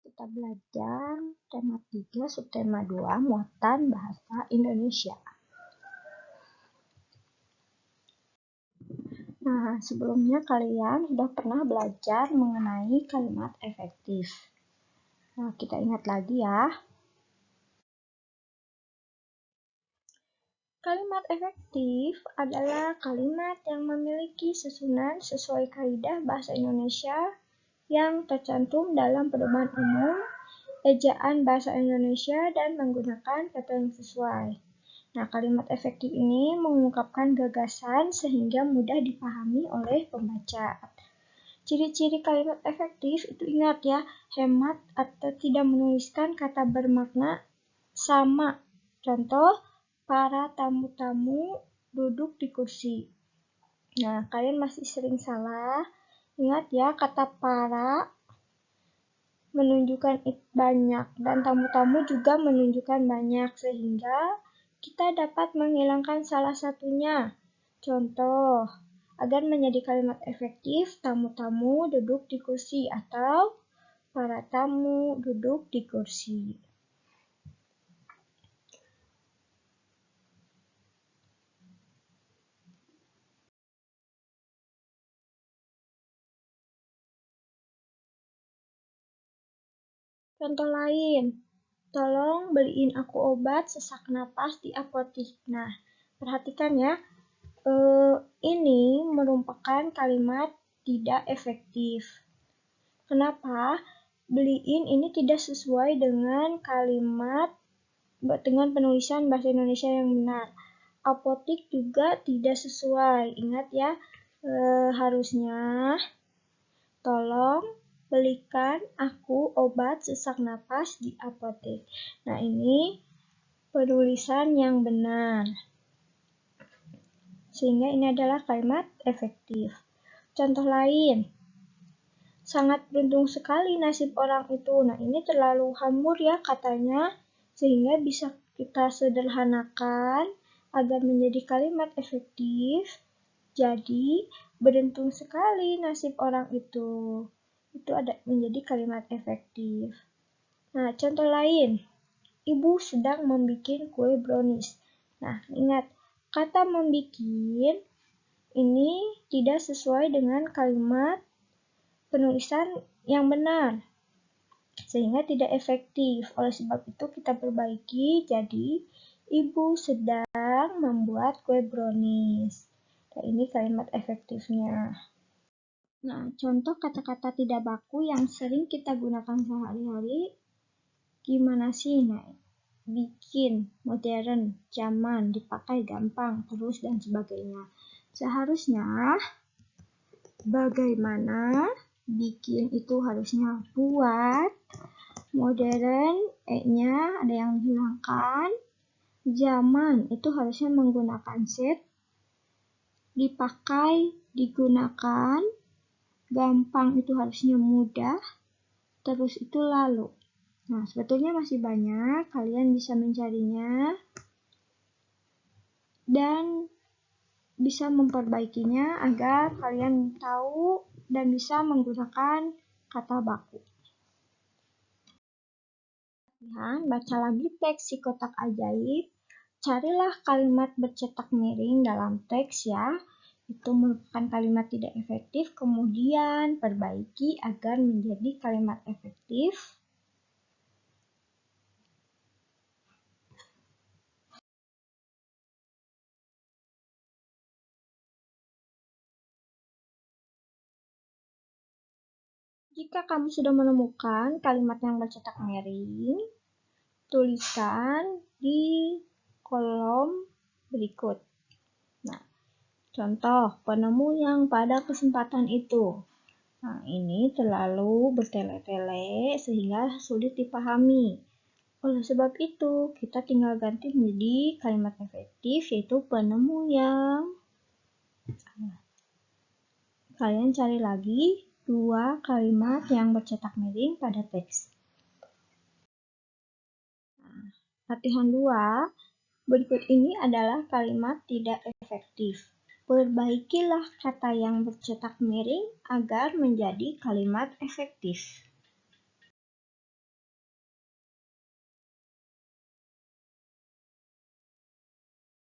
Kita belajar tema 3, subtema 2, muatan bahasa Indonesia. Nah, sebelumnya kalian sudah pernah belajar mengenai kalimat efektif. Nah, kita ingat lagi ya. Kalimat efektif adalah kalimat yang memiliki susunan sesuai kaidah bahasa Indonesia yang tercantum dalam pedoman umum, ejaan bahasa Indonesia, dan menggunakan kata yang sesuai. Nah, kalimat efektif ini mengungkapkan gagasan sehingga mudah dipahami oleh pembaca. Ciri-ciri kalimat efektif itu ingat ya, hemat atau tidak menuliskan kata bermakna sama. Contoh, para tamu-tamu duduk di kursi. Nah, kalian masih sering salah. Ingat ya, kata para menunjukkan banyak dan tamu-tamu juga menunjukkan banyak, sehingga kita dapat menghilangkan salah satunya. Contoh, agar menjadi kalimat efektif, tamu-tamu duduk di kursi atau para tamu duduk di kursi. Contoh lain, tolong beliin aku obat sesak napas di apotik. Nah, perhatikan ya, ini merupakan kalimat tidak efektif. Kenapa? Beliin ini tidak sesuai dengan dengan penulisan bahasa Indonesia yang benar. Apotik juga tidak sesuai. Ingat ya, harusnya tolong belikan aku obat sesak napas di apotek. Nah, ini penulisan yang benar. Sehingga ini adalah kalimat efektif. Contoh lain, sangat beruntung sekali nasib orang itu. Nah, ini terlalu hambur ya katanya, sehingga bisa kita sederhanakan agar menjadi kalimat efektif. Jadi, beruntung sekali nasib orang itu. Itu ada menjadi kalimat efektif. Nah, contoh lain, ibu sedang membuat kue brownies. Nah, ingat, kata membikin ini tidak sesuai dengan kalimat penulisan yang benar, sehingga tidak efektif. Oleh sebab itu kita perbaiki jadi ibu sedang membuat kue brownies. Nah, ini kalimat efektifnya. Nah, contoh kata-kata tidak baku yang sering kita gunakan sehari-hari, gimana sih? Nah, bikin, modern, zaman, dipakai gampang, terus, dan sebagainya. Seharusnya, bagaimana, bikin itu harusnya buat, modern, e-nya ada yang dihilangkan, zaman itu harusnya menggunakan set, dipakai, digunakan, gampang itu harusnya mudah, terus itu lalu. Nah, sebetulnya masih banyak, kalian bisa mencarinya dan bisa memperbaikinya agar kalian tahu dan bisa menggunakan kata baku. Baca lagi teks si kotak ajaib, carilah kalimat bercetak miring dalam teks ya. Itu merupakan kalimat tidak efektif, kemudian perbaiki agar menjadi kalimat efektif. Jika kamu sudah menemukan kalimat yang bercetak miring, tuliskan di kolom berikut. Nah, contoh penemu yang pada kesempatan itu. Nah, ini terlalu bertele-tele sehingga sulit dipahami. Oleh sebab itu, kita tinggal ganti menjadi kalimat efektif, yaitu penemu yang. Kalian cari lagi 2 kalimat yang bercetak miring pada teks. Latihan 2, berikut ini adalah kalimat tidak efektif. Perbaikilah kata yang bercetak miring agar menjadi kalimat efektif.